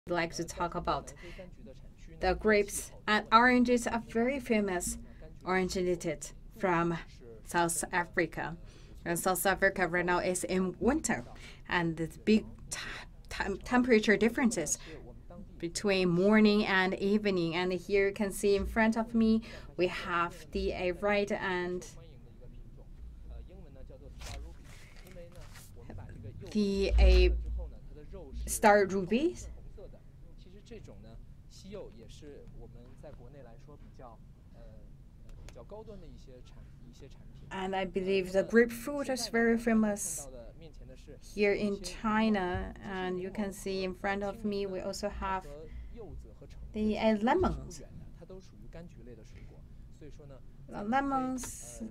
like to talk about the grapes and oranges are very famous, originated from South Africa. And South Africa right now is in winter, and the big temperature differences between morning and evening. And here you can see in front of me, we have the red and the star rubies. And I believe the grapefruit is very famous here in China. And you can see in front of me, we also have the lemons. Lemons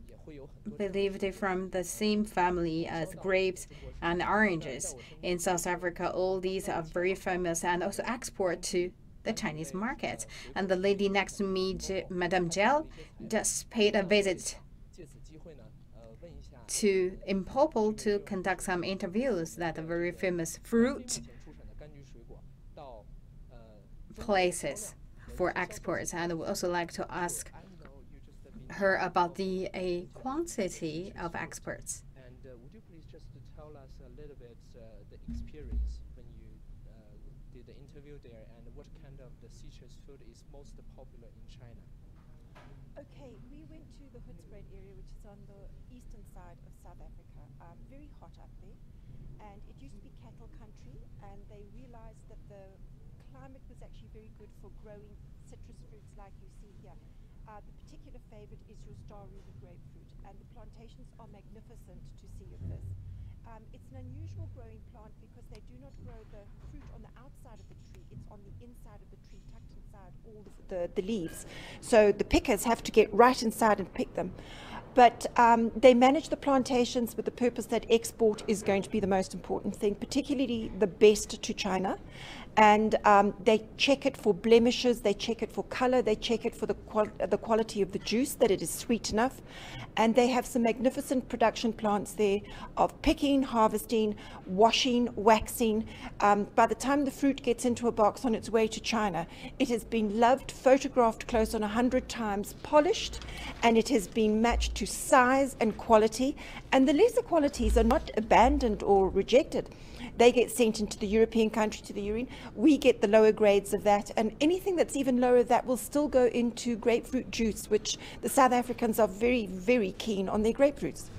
believed from the same family as grapes and oranges. In South Africa, all these are very famous and also export to the Chinese market. And the lady next to me, Madame Jill, just paid a visit to Limpopo to conduct some interviews that are very famous fruit places for exports. And I would also like to ask her about the quantity of exports. And would you please just tell us a little bit the experience when you did the interview there, and what kind of the citrus fruit is most popular in China? Okay, we went to the Hoedspruit area, which is on the eastern side of South Africa. Very hot up there, and it used to be cattle country, and they realized that the climate was actually very good for growing citrus fruits like you see here. The particular favorite is your star ruby grapefruit, and the plantations are magnificent to see of this. It's an unusual growing plant because they do not grow the fruit on the outside of the tree. It's on the inside of the tree, tucked inside all the leaves. So the pickers have to get right inside and pick them. But they manage the plantations with the purpose that export is going to be the most important thing, particularly the best to China. And they check it for blemishes, they check it for color, they check it for the quality of the juice, that it is sweet enough. And they have some magnificent production plants there of picking, harvesting, washing, waxing. By the time the fruit gets into a box on its way to China, it has been loved, photographed close on 100 times, polished, and it has been matched to size and quality. And the lesser qualities are not abandoned or rejected. They get sent into the European country to the urine. We get the lower grades of that, and anything that's even lower of that will still go into grapefruit juice, which the South Africans are very, very keen on their grapefruits.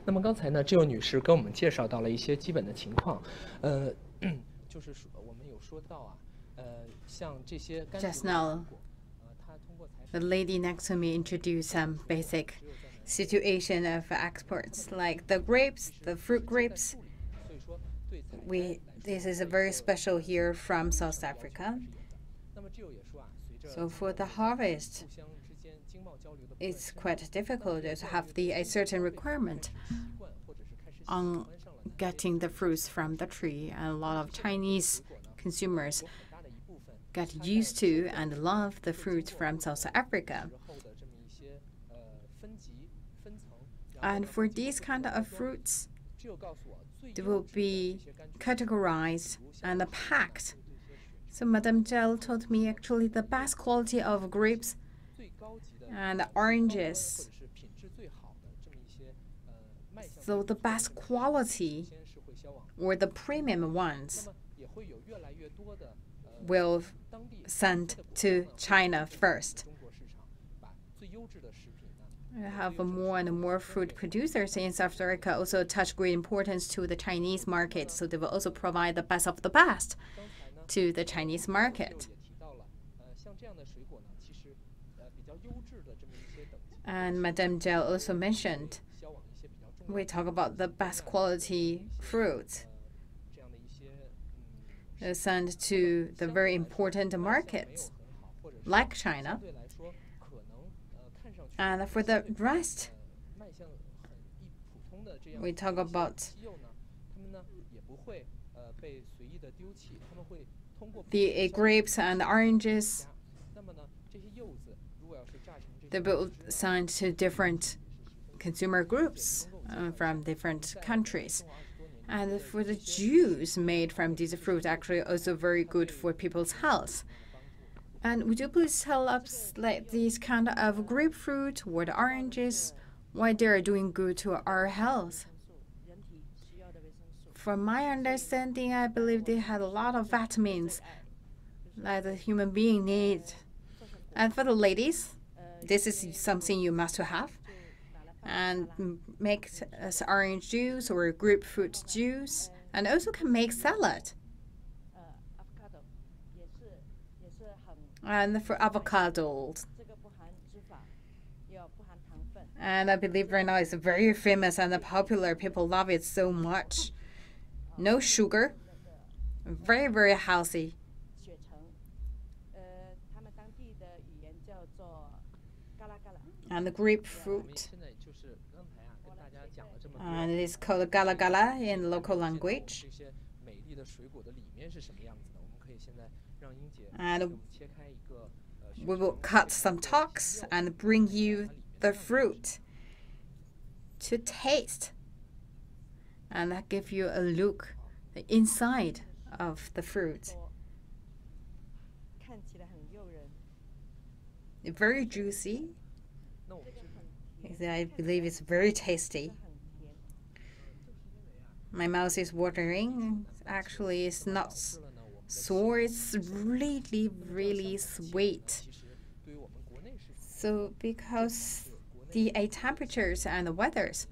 那么刚才呢，这位女士跟我们介绍到了一些基本的情况，就是说我们有说到啊，像这些柑橘 Just now, the lady next to me introduced some basic situation of exports, like the grapes, the fruit grapes. This is a very special here from South Africa. So for the harvest, it's quite difficult to have a certain requirement on getting the fruits from the tree. And a lot of Chinese consumers get used to and love the fruits from South Africa. And for these kind of fruits, they will be categorized and packed. So Madame Zhao told me actually the best quality of grapes and oranges. So the best quality or the premium ones will send to China first. We have more and more fruit producers in South Africa also attach great importance to the Chinese market, so they will also provide the best of the best to the Chinese market. And Madame Jill also mentioned, we talk about the best quality fruits sent to the very important markets like China. And for the rest, we talk about the grapes and oranges. They will send to different consumer groups from different countries. And for the juice made from this fruit, actually also very good for people's health. And would you please tell us like these kind of grapefruit or the oranges, why they are doing good to our health? From my understanding, I believe they had a lot of vitamins that the human being needs. And for the ladies, this is something you must have. And make orange juice or grapefruit juice, and also can make salad. And for avocados. And I believe right now it's very famous and popular. People love it so much. No sugar. Very, very healthy. And the grapefruit. And it is called gala gala in local language. And we will cut some talks and bring you the fruit to taste. And I give you a look the inside of the fruit. Very juicy. I believe it's very tasty. My mouth is watering. Actually, it's not sour. It's really, really sweet. So because the temperatures and the weathers,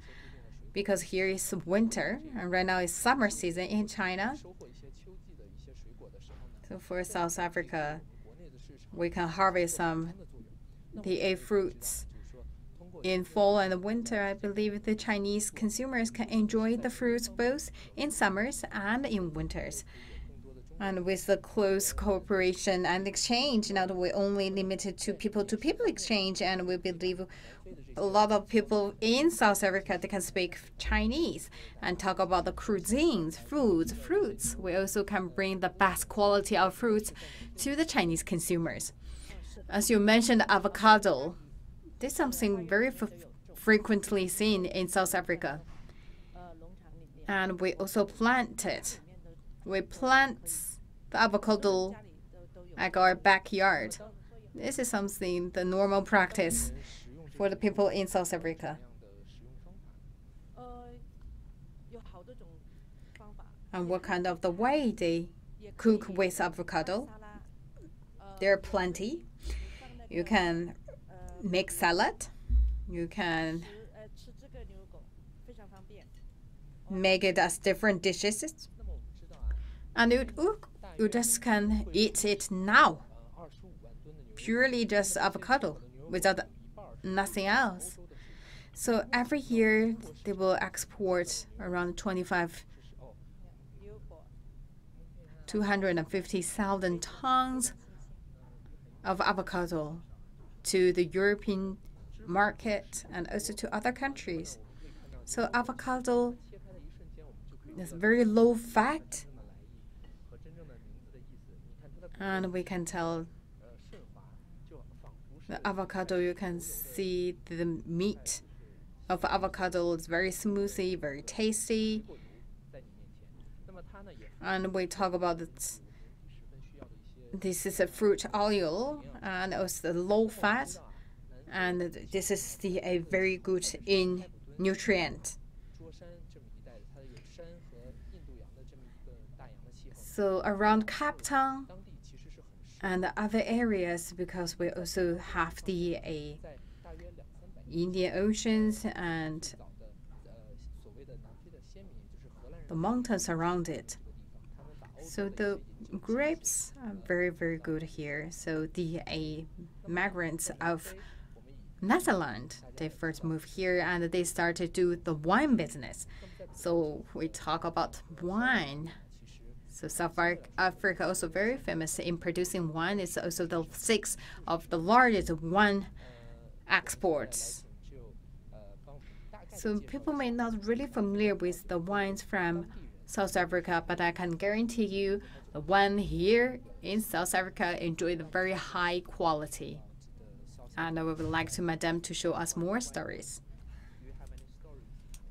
because here is winter and right now it's summer season in China. So for South Africa, we can harvest the fruits in fall and winter. I believe the Chinese consumers can enjoy the fruits both in summers and in winters. And with the close cooperation and exchange, not we only limited to people exchange, and we believe a lot of people in South Africa they can speak Chinese and talk about the cuisines, foods, fruits. We also can bring the best quality of fruits to the Chinese consumers. As you mentioned, avocado. This is something very frequently seen in South Africa. And we also plant it. We plant the avocado at our backyard. This is something, the normal practice for the people in South Africa. And what kind of the way they cook with avocado? There are plenty. You can make salad. You can make it as different dishes. And you just can eat it now. Purely just avocado without nothing else. So every year they will export around 250,000 tons of avocado to the European market and also to other countries. So avocado is very low fat, and we can tell the avocado, you can see the meat of avocado is very smoothly, very tasty. And we talk about it. This is a fruit oil and also low fat, and this is a very good in nutrient. So around Cape Town and other areas, because we also have the Indian Oceans and the mountains around it. So the grapes are very, very good here. So the migrants of Netherlands, they first moved here and they started to do the wine business. So we talk about wine. So South Africa also very famous in producing wine. It's also the sixth of the largest wine exports. So people may not really familiar with the wines from South Africa, but I can guarantee you the one here in South Africa enjoy the very high quality. And I would like to Madame to show us more stories.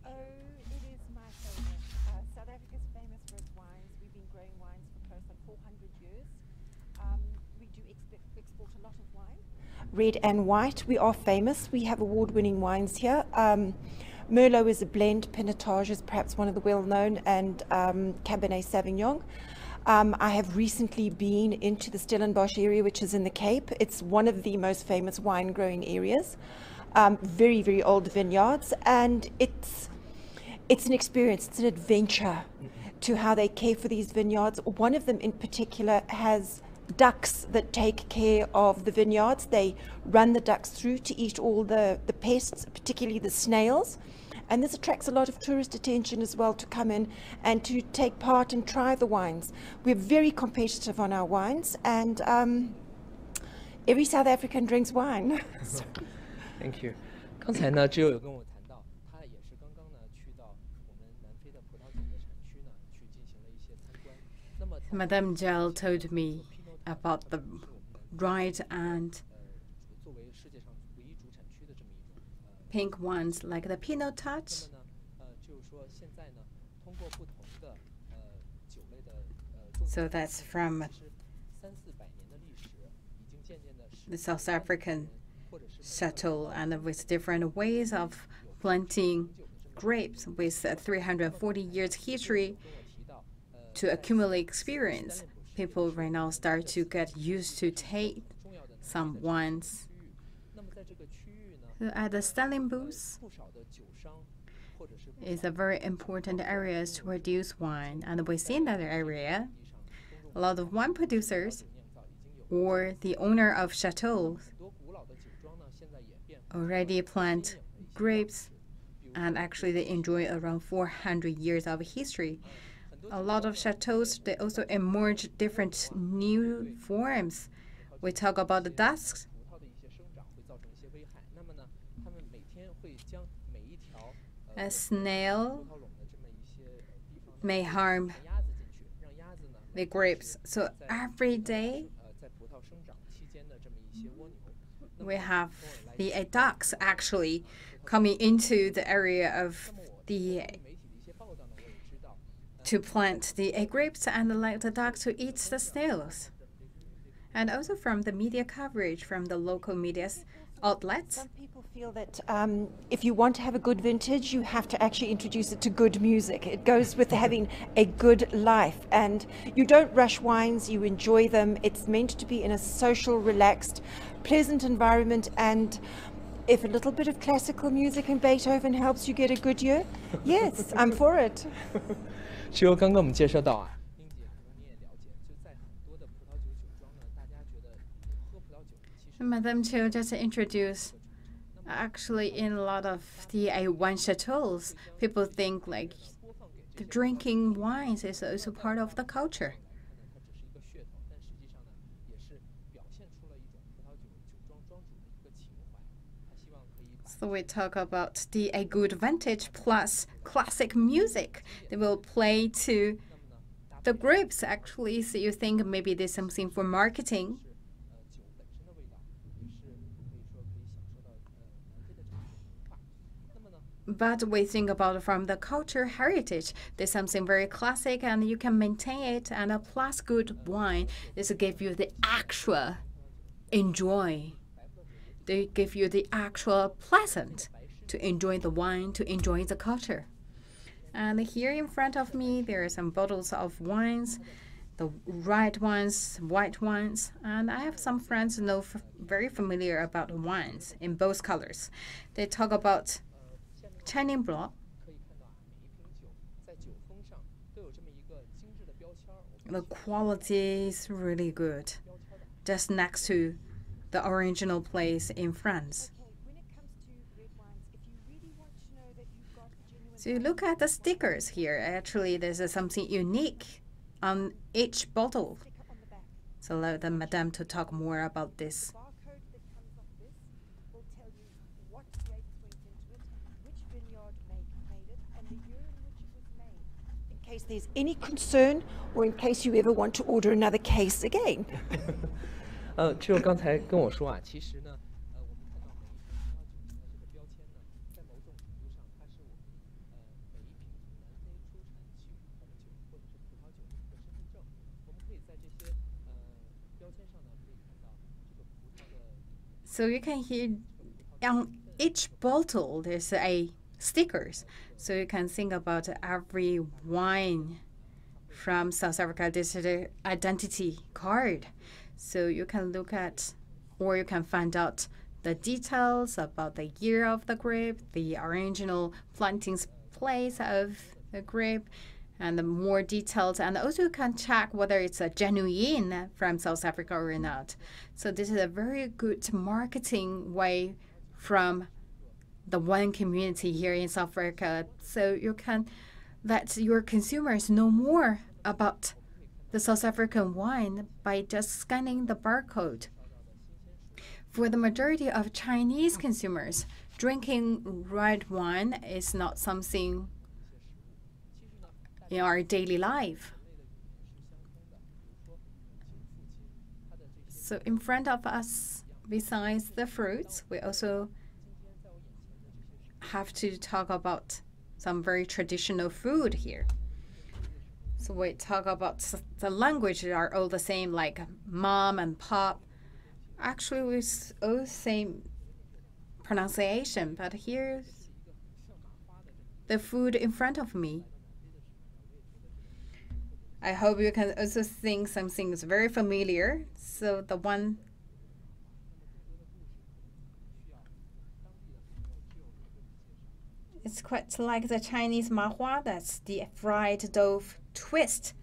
Oh, it is my favorite. South red and white. We are famous. We have award-winning wines here. Merlot is a blend. Pinotage is perhaps one of the well-known, and Cabernet Sauvignon. I have recently been into the Stellenbosch area, which is in the Cape. It's one of the most famous wine growing areas. Very, very old vineyards, and it's an experience, it's an adventure to how they care for these vineyards. One of them in particular has ducks that take care of the vineyards. They run the ducks through to eat all the pests, particularly the snails. And this attracts a lot of tourist attention as well to come in and to take part and try the wines. We're very competitive on our wines, and every South African drinks wine. Thank you. 刚才呢，Jill有跟我谈到，他也是刚刚呢去到我们南非的葡萄酒的产区呢，去进行了一些参观。那么 Madame Jill told me about the dried and 作为世界上唯一主产区的这么一种 pink ones like the Pinot Touch. 那么呢，就是说现在呢，通过不同的酒类的So that's from 300-400年的历史，已经渐渐的 the South African chateau, and with different ways of planting grapes with 340 years history to accumulate experience. People right now start to get used to take some wines. So at the Stellenbosch is a very important area to produce wine, and within that area, a lot of wine producers or the owner of chateaux already plant grapes, and actually they enjoy around 400 years of history. A lot of chateaux, they also emerge different new forms. We talk about the dusks. A snail may harm the grapes. So every day we have the ducks actually coming into the area of the to plant the grapes, and like the ducks to eat the snails. And also from the media coverage from the local media outlets. Some people feel that if you want to have a good vintage, you have to actually introduce it to good music. It goes with having a good life, and you don't rush wines, you enjoy them. It's meant to be in a social, relaxed, pleasant environment, and if a little bit of classical music and Beethoven helps you get a good year, yes, I'm for it. 只有刚刚我们介绍到啊，英姐可能你也了解，就在很多的葡萄酒酒庄呢，大家觉得喝葡萄酒其实 Madame Chiu just introduced, actually in a lot of the wine chateaus, people think like the drinking wines is also part of the culture. 它只是一个噱头，但实际上呢，也是表现出了一种葡萄酒酒庄庄主的一个情怀，他希望可以把 So we talk about the good vintage plus classic music. They will play to the grapes actually. So you think maybe there's something for marketing. 酒本身的味道，也是可以说可以享受到南非的这种文化。那么呢， But we think about from the culture heritage, there's something very classic and you can maintain it, and a plus good wine is to give you the actual enjoy. They give you the actual pleasant to enjoy the wine, to enjoy the culture. And here in front of me, there are some bottles of wines, the red ones, white ones, and I have some friends who know very familiar about wines in both colors. They talk about Chenin Blanc. 可以看到啊，每一瓶酒在酒封上都有这么一个精致的标签儿。 The quality is really good, just next to the original place in France. Okay, when it comes to red wines, if you really want to know that you've got genuine So you look at the stickers here. Actually, there's something unique on each bottle. sticker on the back, So let the madame to talk more about this. barcode that comes off this will tell you what grapes went into it, which vineyard made it, and the year in which it was made. In case there's any concern, or in case you ever want to order another case again. 只有刚才跟我说啊，其实呢，我们看到每一瓶葡萄酒的这个标签呢，在某种程度上，它是我们每一瓶从南非出产起的酒或者是葡萄酒的一个身份证。我们可以在这些标签上呢，可以看到这个葡萄的 So you can hear on each bottle there's a stickers. So you can think about every wine from South Africa. This is the identity card. So you can look at, or you can find out the details about the year of the grape, the original planting place of the grape, and the more details. And also you can check whether it's a genuine from South Africa or not. So this is a very good marketing way from the wine community here in South Africa. So you can let your consumers know more about the South African wine by just scanning the barcode. For the majority of Chinese consumers, drinking red wine is not something in our daily life. So in front of us, besides the fruits, we also have to talk about some very traditional food here. So we talk about the language are all the same, like mom and pop. Actually, we all the same pronunciation, but here's the food in front of me. I hope you can also think something is very familiar. So the one it's quite like the Chinese mahua, that's the fried dough twist.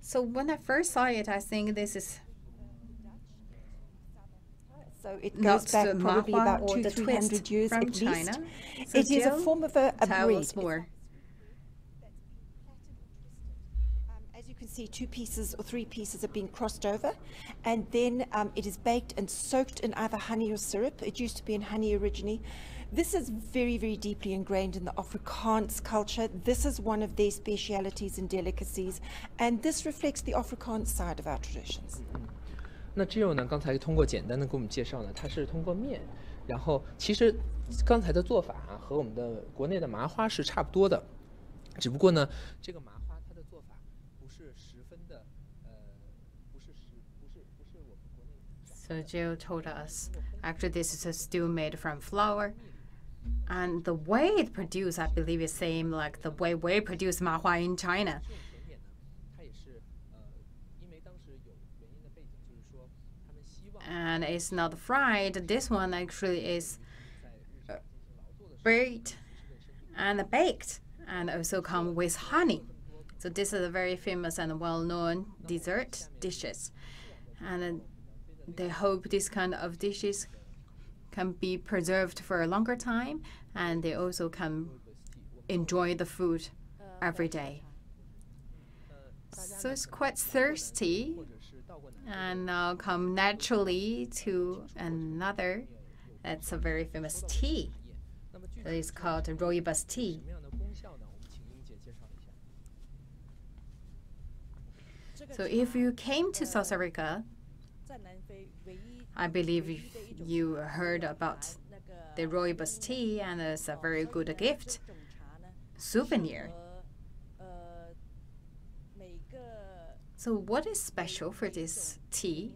So when I first saw it, I think this is so it goes back probably about 200-300 years from at China. least. So It is a form of a tell breed. us more. As you can see, 2 pieces or 3 pieces are being crossed over, and then it is baked and soaked in either honey or syrup. It used to be in honey originally. This is very, very deeply ingrained in the Afrikaans culture. This is one of their specialities and delicacies, and this reflects the Afrikaans side of our traditions. 那只有呢，刚才通过简单的给我们介绍呢，它是通过面，然后其实刚才的做法啊，和我们的国内的麻花是差不多的，只不过呢，这个麻花它的做法不是十分的，不是我们国内。So Jill told us, actually this is a stew made from flour. And the way it produced, I believe, is same like the way we produce mahua in China. And it's not fried. This one actually is baked and baked, and also come with honey. So this is a very famous and well-known dessert dishes. And they hope this kind of dishes can be preserved for a longer time, and they also can enjoy the food every day. So it's quite thirsty, and now come naturally to another. That's a very famous tea. That is called Rooibos Tea. So if you came to South Africa, I believe you heard about the Rooibos Tea, and it's a very good gift souvenir. So what is special for this tea?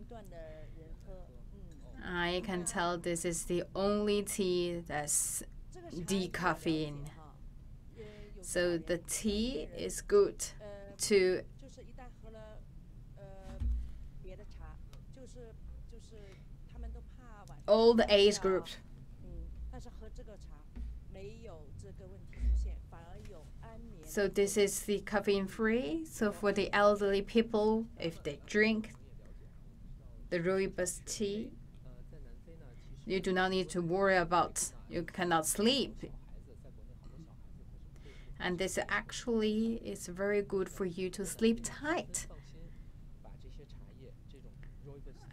I can tell this is the only tea that's decaffeine. So the tea is good to all the age groups. So this is the caffeine free. So for the elderly people, if they drink the Rooibos tea, you do not need to worry about you cannot sleep. And this actually is very good for you to sleep tight.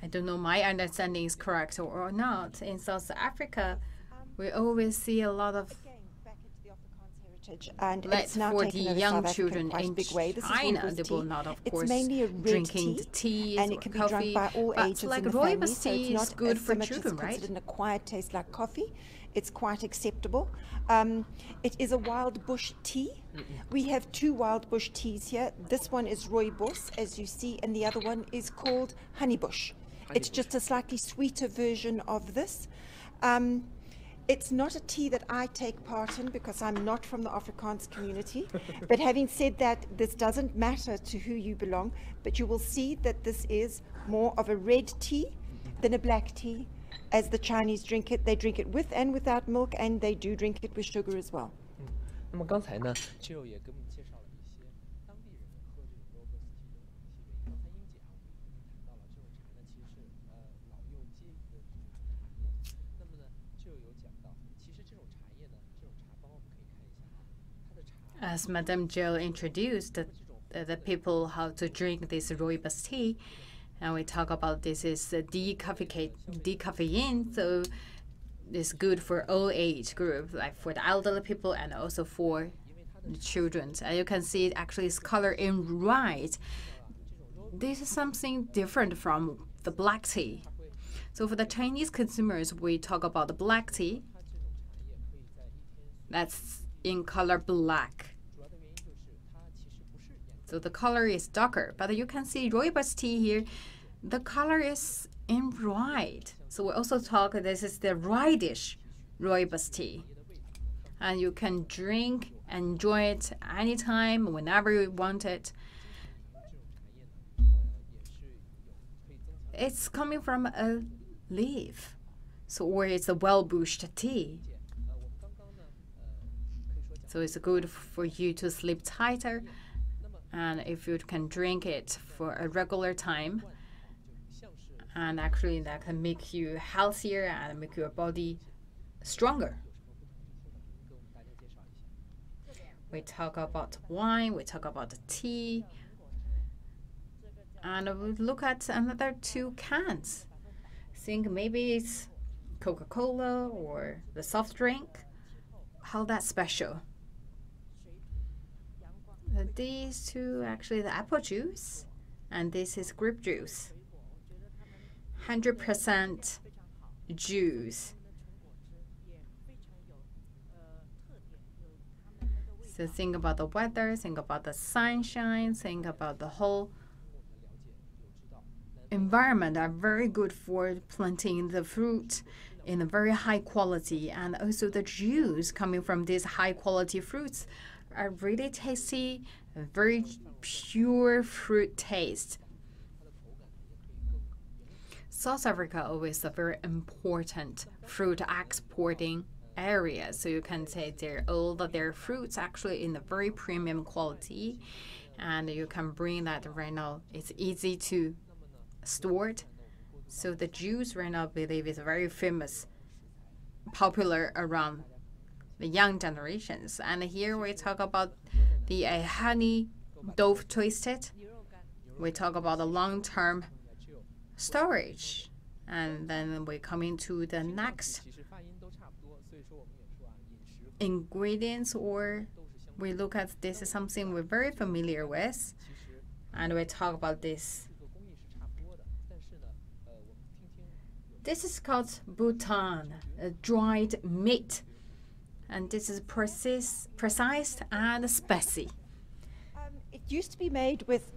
I don't know my understanding is correct or not. In South Africa, we always see a lot of and like it's now for taken the over young South Africa children quite a in big way. This China, is they Rooibos will tea. not, of It's course, mainly a red drinking tea, teas and or it can be coffee. drunk by all But ages like in the family, Rooibos so tea it's is not good as for much children, it's right? considered an acquired taste like coffee. It's quite acceptable. It is a wild bush tea. We have 2 wild bush teas here. This one is Rooibos, as you see, and the other one is called honeybush. It's just a slightly sweeter version of this. It's not a tea that I take part in because I'm not from the Afrikaans community. But having said that, this doesn't matter to who you belong, but you will see that this is more of a red tea than a black tea. As the Chinese drink it, they drink it with and without milk, and they do drink it with sugar as well. 那么刚才呢，Jill 也给我们介绍了一些当地人喝这种 Rooibos tea 的一些原因。刚才英姐我们也谈到了这种茶呢，其实是老幼皆宜的这种茶叶。那么呢，Jill 有讲到，其实这种茶叶呢，这种茶包我们可以看一下啊，它的茶。As Madame Jill introduced the people how to drink this Rooibos tea, and we talk about this is decaffeine, so it's good for all age group, like for the elderly people and also for the children. And you can see it actually is color in white. This is something different from the black tea. So for the Chinese consumers, we talk about the black tea. That's in color black. So the color is darker, but you can see Rooibos tea here, the color is in white. So we also talk, this is the Radish Rooibos tea. And you can drink, enjoy it anytime, whenever you want it. It's coming from a leaf, so or it's a well-bushed tea. So it's good for you to sleep tighter, and if you can drink it for a regular time, and actually that can make you healthier and make your body stronger. We talk about wine, we talk about the tea, and we look at another two cans. Think maybe it's Coca-Cola or the soft drink. How that's special? These two actually the apple juice, and this is grape juice. 100% juice. So think about the weather, think about the sunshine, think about the whole environment are very good for planting the fruit in a very high quality, and also the juice coming from these high quality fruits are really tasty, very pure fruit taste. South Africa always a very important fruit exporting area, so you can say all of their fruits actually in a very premium quality, and you can bring that right now. It's easy to store it. So the juice right now, I believe, is very famous, popular around the young generations. And here we talk about the honey dove twisted. We talk about the long-term storage, and then we come into the next ingredients, or we look at this is something we're very familiar with, and we talk about this. This is called bouton, dried meat, and this is precise and spicy. It used to be made with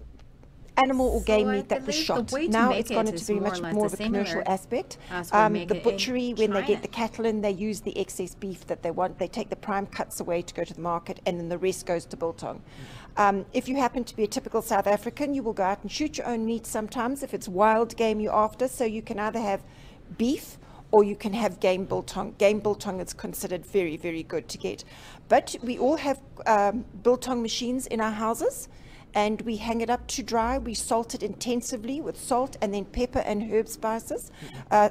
animal or game meat that was shot. Now it's gone into very much more of a commercial aspect. The butchery, when they get the cattle in, they use the excess beef that they want. They take the prime cuts away to go to the market, and then the rest goes to biltong. If you happen to be a typical South African, you will go out and shoot your own meat sometimes if it's wild game you're after. So you can either have beef or you can have game biltong. Game biltong is considered very, very good to get. But we all have biltong machines in our houses, and we hang it up to dry. We salt it intensively with salt and then pepper and herb spices,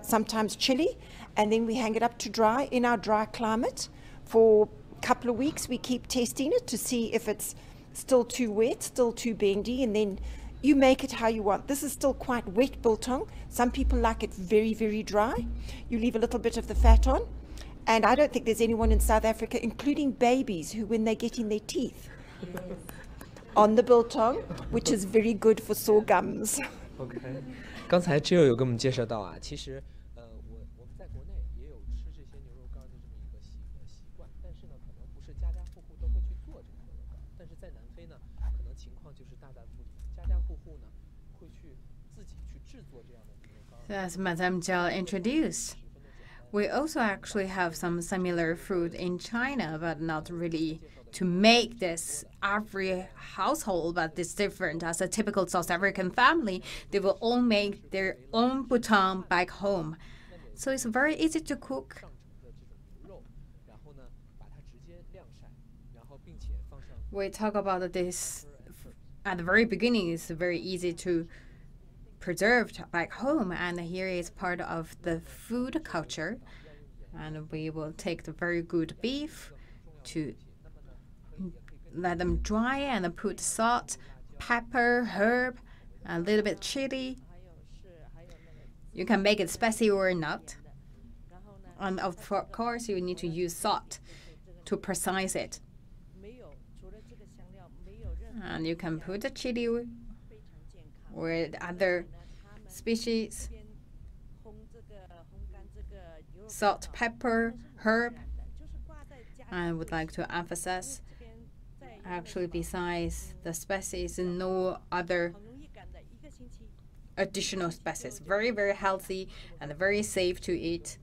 sometimes chili, and then we hang it up to dry in our dry climate. For a couple of weeks, we keep testing it to see if it's still too wet, still too bendy, and then you make it how you want. This is still quite wet biltong. Some people like it very, very dry. You leave a little bit of the fat on, and I don't think there's anyone in South Africa, including babies, who when they're getting their teeth on the biltong, which is very good for sore gums. OK， 刚才Jill有给我们介绍到啊，其实我们在国内也有吃这些牛肉干的这么一个习惯，但是呢，可能不是家家户户都会去做这个牛肉干，但是在南非呢，可能情况就是大大不一样，家家户户呢会去 As Madame Jiao introduced, we also actually have some similar food in China, but not really to make this every household, but it's different. As a typical South African family, they will all make their own bouillon back home. So it's very easy to cook. We talk about this at the very beginning. It's very easy to preserved back home, and here is part of the food culture. And we will take the very good beef to let them dry and put salt, pepper, herb, a little bit chili. You can make it spicy or not. And of course, you need to use salt to precise it. And you can put the chili or other species, salt, pepper, herb. I would like to emphasize, actually, besides the species, no other additional species. Very, very healthy and very safe to eat.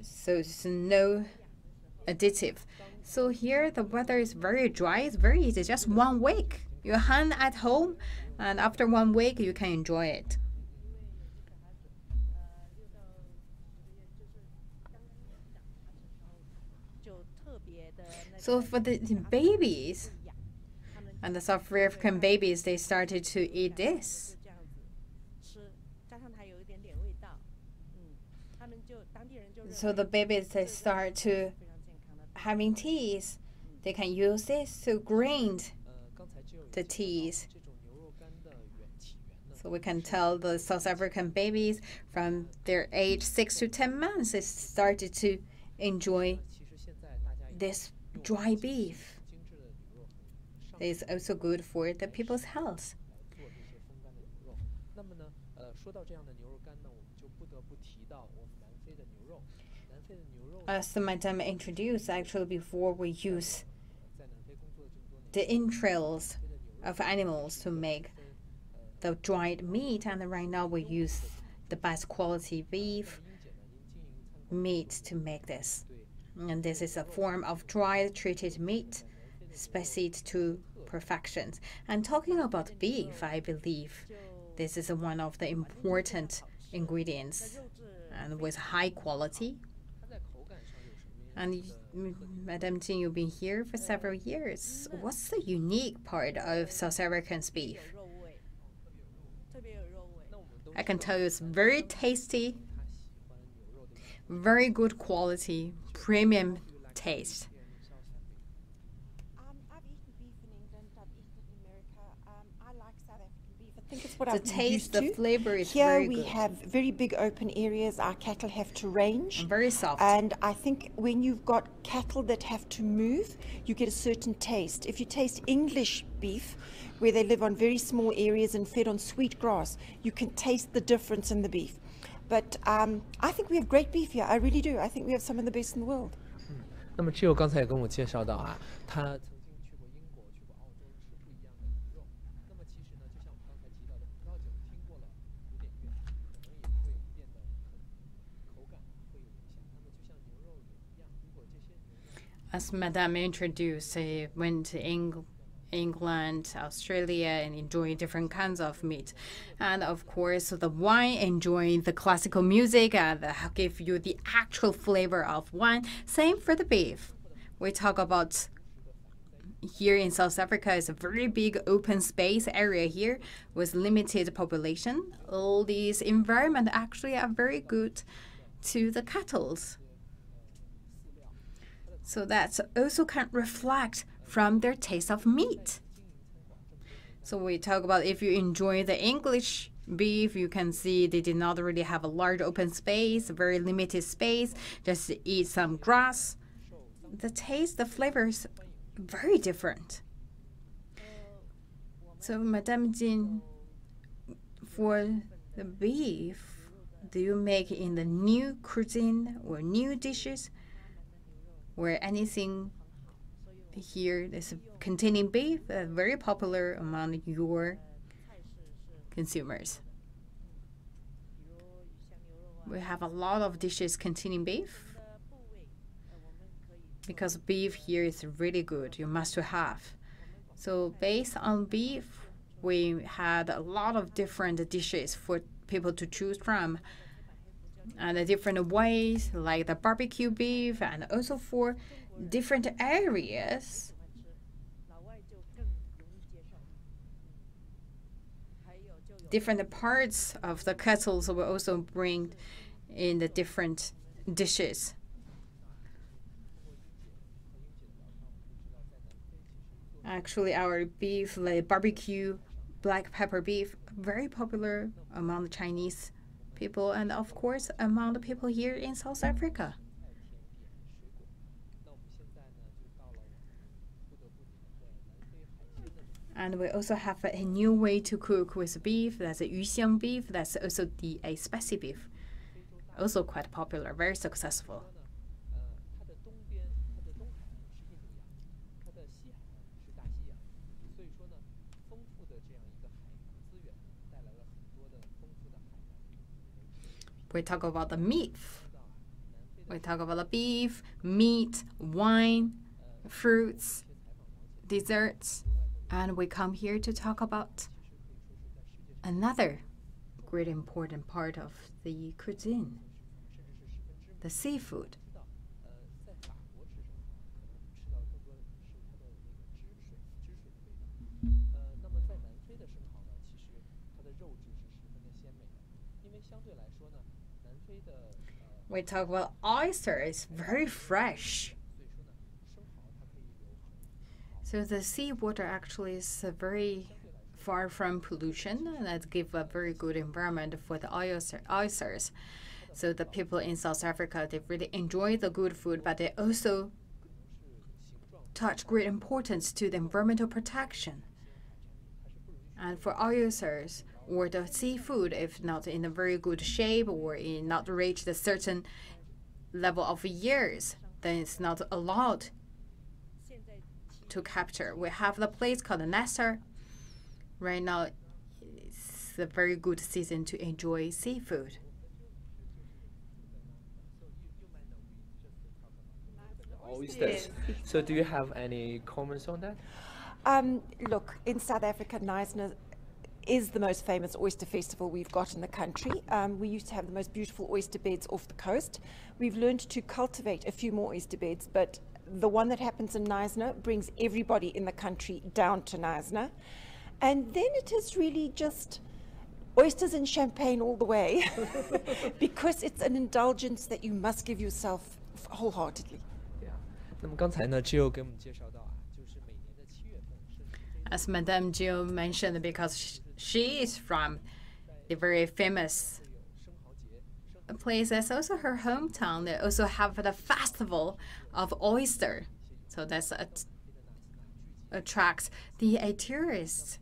So it's no additive. So here the weather is very dry. It's very easy. Just 1 week. You hunt at home, and after 1 week you can enjoy it. So for the babies and the South African babies, they started to eat this. So the babies, they start to having teas. They can use this to grind the teas. So we can tell the South African babies from their age 6 to 10 months, they started to enjoy this dry beef. It's also good for the people's health. As Madame introduced, actually before we use the entrails of animals to make the dried meat, and right now we use the best quality beef meat to make this. And this is a form of dried treated meat, spiced to perfection. And talking about beef, I believe this is one of the important ingredients and with high quality. And Madame Jin, you've been here for several years. What's the unique part of South African's beef? I can tell you it's very tasty, very good quality, premium taste. I've eaten beef in England, I've eaten it in America. I like South African beef. I think it's what The I've been taste, used the to. flavor is Here very we good. have very big open areas. Our cattle have to range. And very soft. And I think when you've got cattle that have to move, you get a certain taste. If you taste English beef, where they live on very small areas and fed on sweet grass, you can taste the difference in the beef. But I think we have great beef here. I really do. I think we have some of the best in the world. 那么 Jill 刚才也跟我介绍到啊，他曾经去过英国、去过澳洲，吃不一样的牛肉。那么其实呢，就像我们刚才提到的，葡萄酒听过了有点远，可能也会变得很口感会有影响。那么就像牛肉也一样，如果这些牛肉 As Madame introduced, they went to England, Australia, and enjoying different kinds of meat. And of course, the wine, enjoying the classical music and give you the actual flavor of wine. Same for the beef. We talk about here in South Africa is a very big open space area here with limited population. All these environment actually are very good to the cattle. So that also can reflect from their taste of meat. So we talk about if you enjoy the English beef, you can see they did not really have a large open space, very limited space, just eat some grass. The taste, the flavor is very different. So Madame Jin, for the beef, do you make in the new cuisine or new dishes or anything here is containing beef, very popular among your consumers. We have a lot of dishes containing beef because beef here is really good. You must have. So based on beef, we had a lot of different dishes for people to choose from, and the different ways, like the barbecue beef, and also for different areas. Different parts of the kettles will also bring in the different dishes. Actually, our beef, like barbecue, black pepper beef, very popular among the Chinese people and, of course, among the people here in South Africa. And we also have a new way to cook with beef. That's a yuxiang beef. That's also a spicy beef. Also quite popular, very successful. We talk about the meat. We talk about the beef, meat, wine, fruits, desserts. And we come here to talk about another great important part of the cuisine, the seafood. We talk about oyster. It's very fresh. So the seawater actually is very far from pollution, and that gives a very good environment for the oysters. So the people in South Africa, they really enjoy the good food, but they also touch great importance to the environmental protection. And for oysters or the seafood, if not in a very good shape or in not reached a certain level of years, then it's not allowed to capture. We have the place called Nasser. Right now, it's a very good season to enjoy seafood. Oysters. So do you have any comments on that? Look, in South Africa, Knysna is the most famous oyster festival we've got in the country. We used to have the most beautiful oyster beds off the coast. We've learned to cultivate a few more oyster beds, but the one that happens in Knysna brings everybody in the country down to Knysna. And then it is really just oysters and champagne all the way because it's an indulgence that you must give yourself wholeheartedly. As Madame Jill mentioned, because she is from a very famous place, that's also her hometown. They also have the festival of oyster. So that's attracts the tourists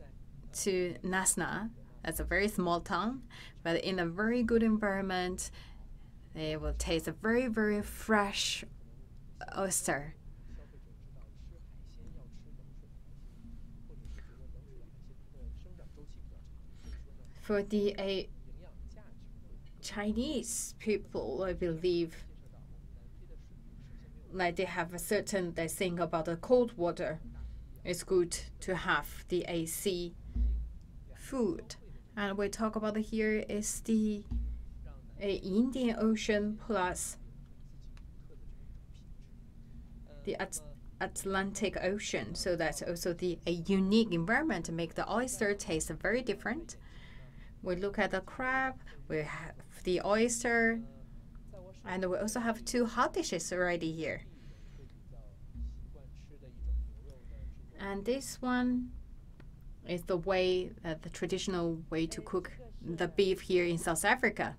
to Knysna. That's a very small town, but in a very good environment. They will taste a very, very fresh oyster. For the Chinese people, I believe, like they have a certain, they think about the cold water. It's good to have the sea food. And we talk about here is the Indian Ocean plus the Atlantic Ocean. So that's also a unique environment to make the oyster taste very different. We look at the crab, we have the oyster, and we also have two hot dishes already here. And this one is the way, the traditional way to cook the beef here in South Africa.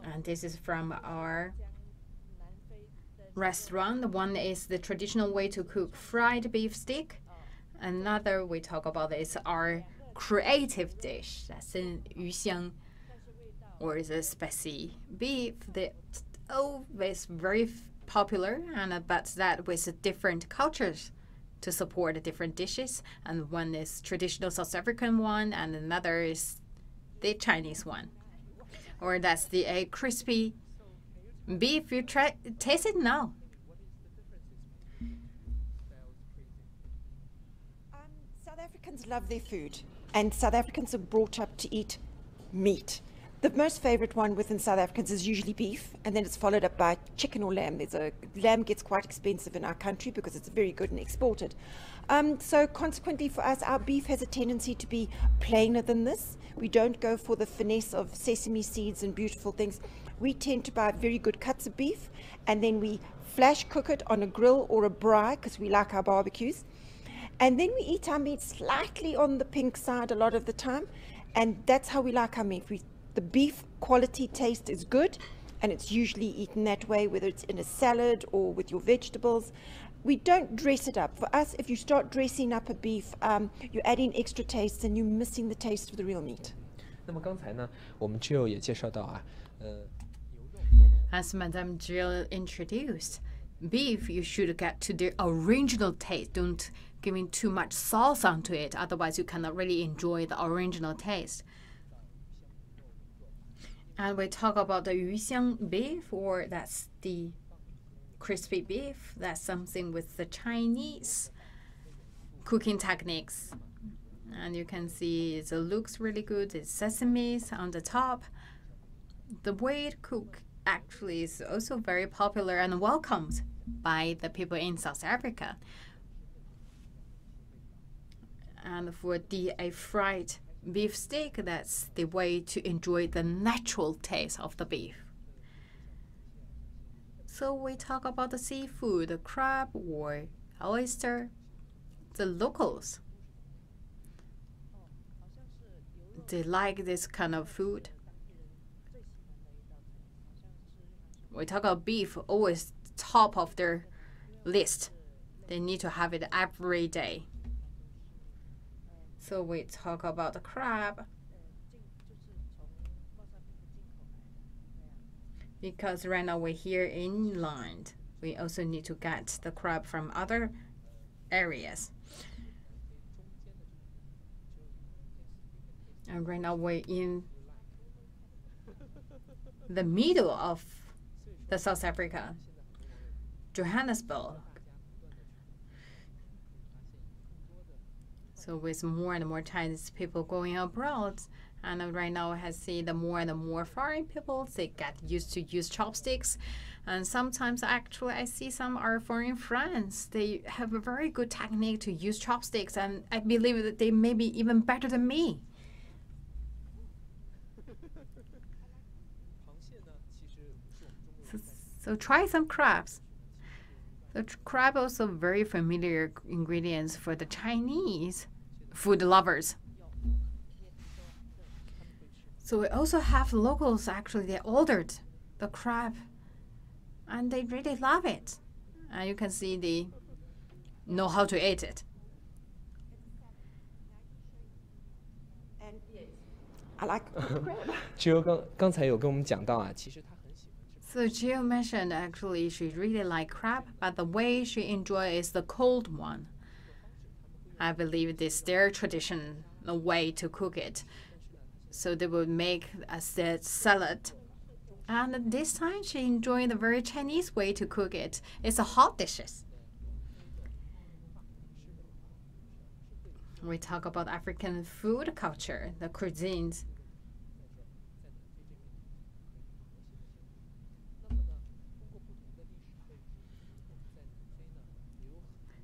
And this is from our restaurant. One is the traditional way to cook fried beef stick. Another we talk about is our creative dish. That's in 鱼香, or is a spicy beef that always very popular, and but that with different cultures to support the different dishes. And one is traditional South African one, and another is the Chinese one. Or that's the crispy beef. You taste it now. South Africans love their food, and South Africans are brought up to eat meat. The most favorite one within South Africans is usually beef, and then it's followed up by chicken or lamb. Lamb gets quite expensive in our country because it's very good and exported. So consequently for us, our beef has a tendency to be plainer than this. We don't go for the finesse of sesame seeds and beautiful things. We tend to buy very good cuts of beef, and then we flash cook it on a grill or a braai because we like our barbecues. And then we eat our meat slightly on the pink side a lot of the time, and that's how we like our meat. The beef quality taste is good, and it's usually eaten that way, whether it's in a salad or with your vegetables. We don't dress it up. For us, if you start dressing up a beef, you're adding extra taste and you're missing the taste of the real meat. 那么刚才呢，我们 Jill 也介绍到啊， As Madame Jill introduced, beef you should get to the original taste. Don't give in too much sauce onto it, otherwise you cannot really enjoy the original taste. And we talk about the 鱼香 beef, or that's the crispy beef. That's something with the Chinese cooking techniques. And you can see it looks really good. It's sesame on the top. The way to cook actually is also very popular and welcomed by the people in South Africa. And for the fried beef steak, that's the way to enjoy the natural taste of the beef. So we talk about the seafood, the crab or oyster. The locals, they like this kind of food. We talk about beef, always top of their list. They need to have it every day. So we talk about the crab, because right now we're here inland. We also need to get the crab from other areas. And right now we're in the middle of the South Africa, Johannesburg. So with more and more Chinese people going abroad, and right now I see the more and more foreign people, they get used to use chopsticks. And sometimes actually I see some are foreign friends. They have a very good technique to use chopsticks, and I believe that they may be even better than me. So try some crabs. The crab also very familiar ingredients for the Chinese food lovers. So we also have locals actually, they ordered the crab and they really love it. And you can see they know how to eat it. And I like crab. Jill 刚才有跟我们讲到啊，其实她很喜欢吃。 So Jill mentioned actually she really like crab, but the way she enjoys is the cold one. I believe this is their traditional way to cook it. So they would make a salad. And this time she enjoyed the very Chinese way to cook it. It's a hot dishes. We talk about African food culture, the cuisines.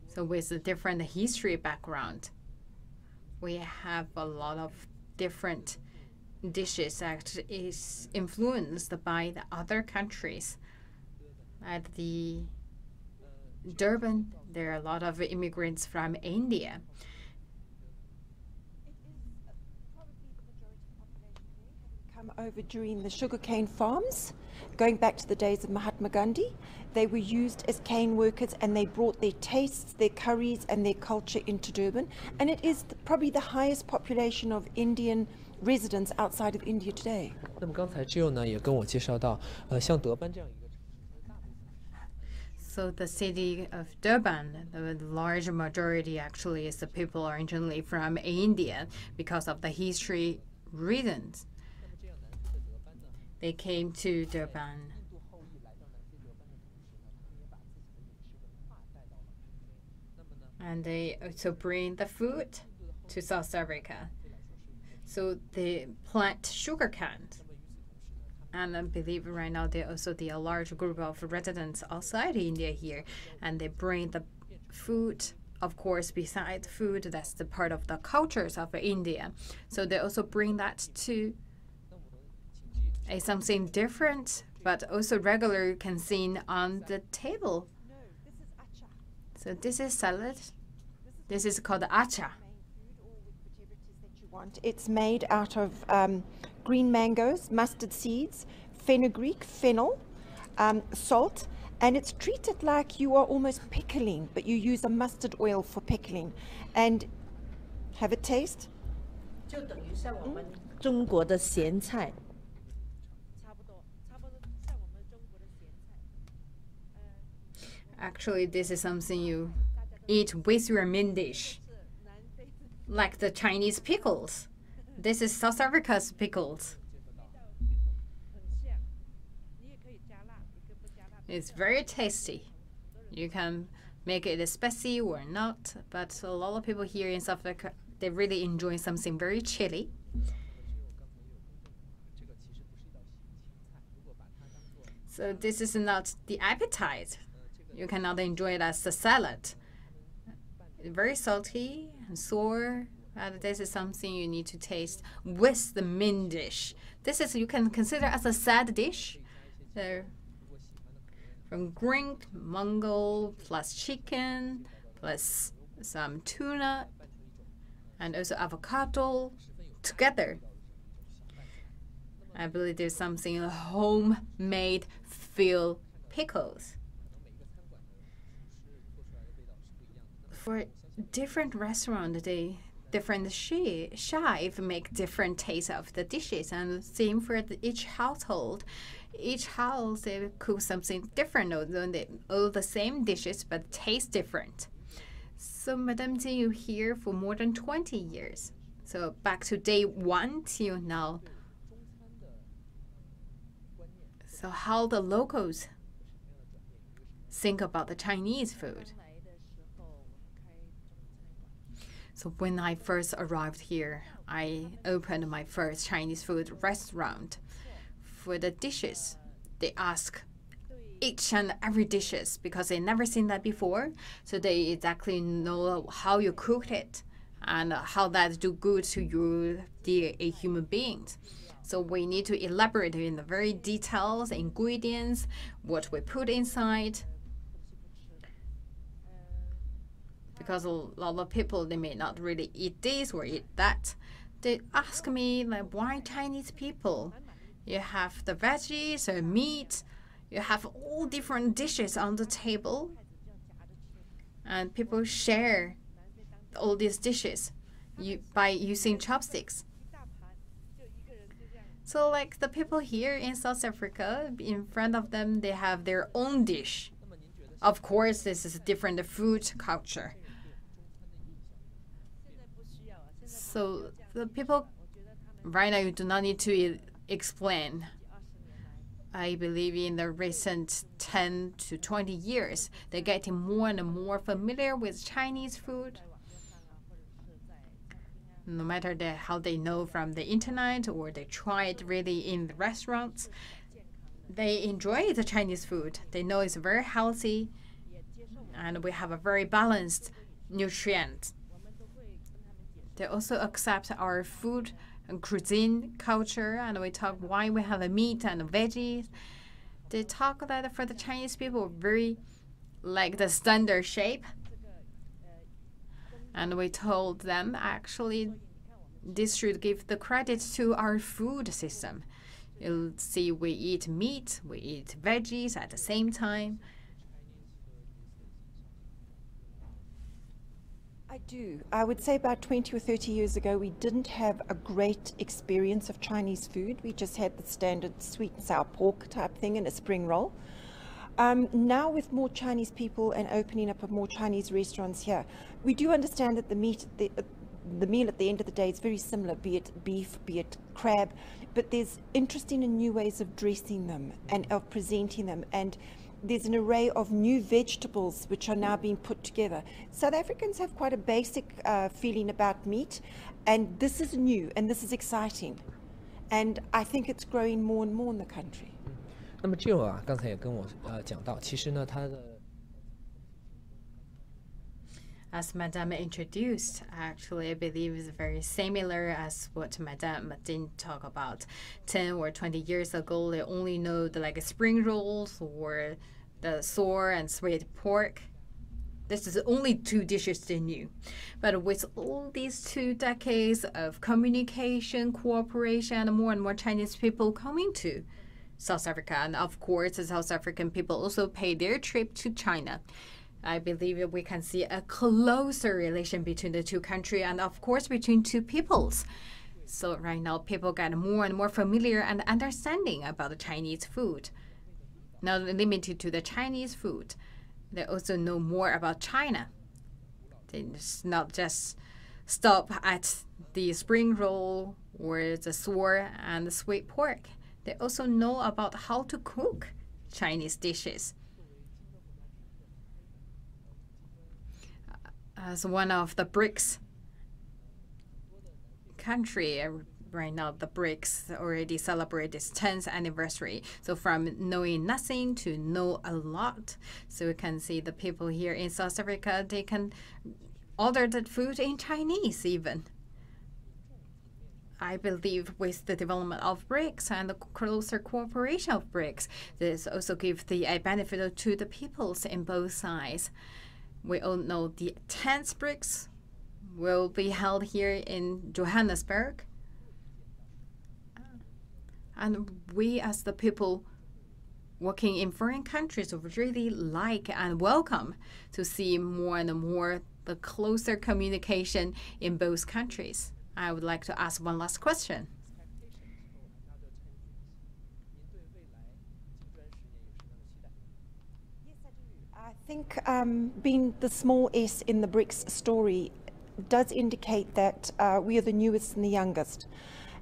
So with a different history background, we have a lot of different dishes that is influenced by the other countries. At the Durban, there are a lot of immigrants from India. Come over during the sugarcane farms. going back to the days of Mahatma Gandhi. They were used as cane workers, and they brought their tastes, their curries, and their culture into Durban. And it is probably the highest population of Indian residents outside of India today. 那么刚才 Jill 呢也跟我介绍到，像德班这样一个城市，大部分 So the city of Durban, the large majority actually is the people originally from India because of the history reasons. They came to Durban. And they also bring the food to South Africa. So they plant sugar canes. And I believe right now there also a large group of residents outside India here. And they bring the food, of course, beside food, that's the part of the cultures of India. So they also bring that to something different, but also regular cuisine on the table. So this is salad. This is called acha. It's made out of green mangoes, mustard seeds, fenugreek, fennel, salt, and it's treated like you are almost pickling, but you use a mustard oil for pickling. And have a taste. 就等于像我们中国的咸菜。 Actually, this is something you eat with your main dish, like the Chinese pickles. This is South Africa's pickles. It's very tasty. You can make it spicy or not, but a lot of people here in South Africa, they really enjoy something very chili. So this is not the appetite. You cannot enjoy it as a salad. Very salty and sour. And this is something you need to taste with the main dish. This is you can consider as a side dish. So from green mango plus chicken plus some tuna and also avocado together. I believe there's something homemade feel pickles. For different restaurants, different chefs make different tastes of the dishes, and same for each household. Each house they cook something different, although they all the same dishes but taste different. So Madame Jing, you here for more than 20 years. So back to day 1 till now. So how the locals think about the Chinese food? So when I first arrived here, I opened my first Chinese food restaurant. For the dishes, they ask each and every dishes because they never seen that before. So they exactly know how you cooked it and how that do good to you, dear human beings. So we need to elaborate in the very details, ingredients, what we put inside. Because a lot of people, they may not really eat this or eat that. They ask me, like, why Chinese people? You have the veggies or meat. You have all different dishes on the table. And people share all these dishes by using chopsticks. So like the people here in South Africa, in front of them, they have their own dish. Of course, this is a different food culture. So the people right now, you do not need to explain. I believe in the recent 10 to 20 years, they're getting more and more familiar with Chinese food. No matter how they know from the internet or they try it really in the restaurants, they enjoy the Chinese food. They know it's very healthy and we have a very balanced nutrient. They also accept our food and cuisine culture, and we talk why we have a meat and veggies. They talk that for the Chinese people, very like the standard shape. And we told them actually this should give the credit to our food system. You'll see we eat meat, we eat veggies at the same time. I do. I would say about 20 or 30 years ago, we didn't have a great experience of Chinese food. We just had the standard sweet and sour pork type thing and a spring roll. Now with more Chinese people and opening up of more Chinese restaurants here, we do understand that the meal at the end of the day is very similar, be it beef, be it crab, but there's interesting and new ways of dressing them and of presenting them, and there's an array of new vegetables which are now being put together. South Africans have quite a basic feeling about meat, and this is new and this is exciting, and I think it's growing more and more in the country. 那么 Jill 啊，刚才也跟我讲到，其实呢，它的 As Madame introduced, actually, I believe is very similar as what Madame didn't talk about. 10 or 20 years ago, they only know the like spring rolls or the sour and sweet pork. This is only 2 dishes they knew. But with all these 2 decades of communication, cooperation, and more Chinese people coming to South Africa, and of course, the South African people also pay their trip to China. I believe we can see a closer relation between the 2 countries and, of course, between 2 peoples. So right now, people get more and more familiar and understanding about the Chinese food. Not limited to the Chinese food, they also know more about China. They not just stop at the spring roll or the sour and the sweet pork. They also know about how to cook Chinese dishes. As one of the BRICS country, right now the BRICS already celebrate its 10th anniversary. So from knowing nothing to know a lot. So we can see the people here in South Africa, they can order the food in Chinese even. I believe with the development of BRICS and the closer cooperation of BRICS, this also gives the benefit to the peoples in both sides. We all know the 10th BRICS will be held here in Johannesburg. And we as the people working in foreign countries would really like and welcome to see more and more the closer communication in both countries. I would like to ask one last question. I think being the small s in the BRICS story does indicate that we are the newest and the youngest.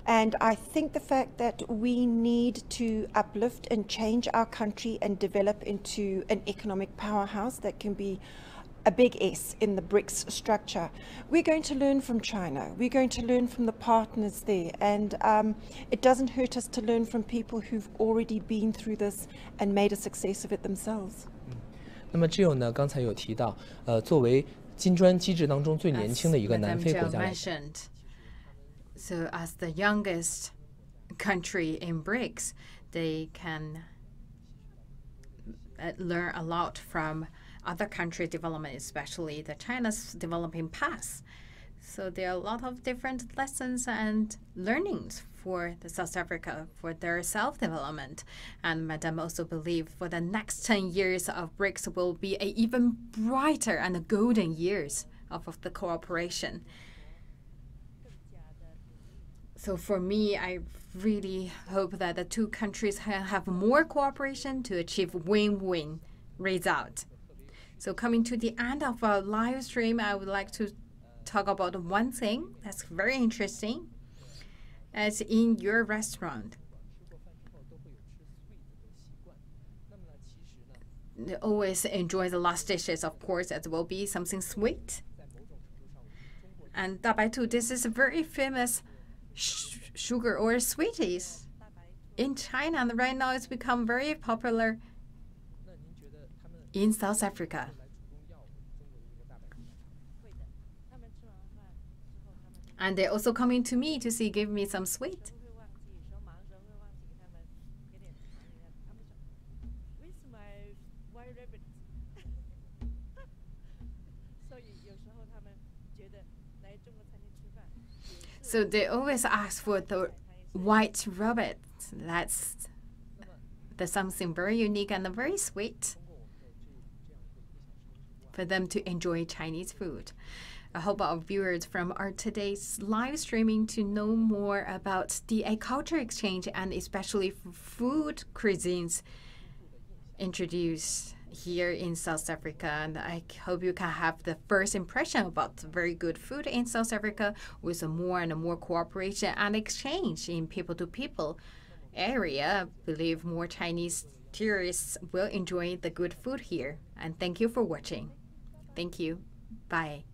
And I think the fact that we need to uplift and change our country and develop into an economic powerhouse that can be a big S in the BRICS structure. We're going to learn from China. We're going to learn from the partners there. And it doesn't hurt us to learn from people who've already been through this and made a success of it themselves. 那么 Jill 呢，刚才有提到，作为金砖机制当中最年轻的一个南非国家来说， So as the youngest country in BRICS, they can learn a lot from other country development, especially the China's developing path. So there are a lot of different lessons and learnings for the South Africa for their self-development. And Madame also believe for the next 10 years of BRICS will be a even brighter and golden years of the cooperation. So for me, I really hope that the 2 countries have more cooperation to achieve win-win result. So coming to the end of our live stream, I would like to talk about one thing that's very interesting. As in your restaurant, they always enjoy the last dishes, of course, as will be something sweet. And 大白兔, this is a very famous sugar or sweeties in China, and right now it's become very popular in South Africa. And they're also coming to me to see, give me some sweet. So they always ask for the white rabbit. That's something very unique and very sweet for them to enjoy Chinese food. I hope our viewers from our today's live streaming to know more about the culture exchange and especially food cuisines introduced here in South Africa. And I hope you can have the first impression about very good food in South Africa with more and more cooperation and exchange in people-to-people area. I believe more Chinese tourists will enjoy the good food here. And thank you for watching. Thank you. Bye.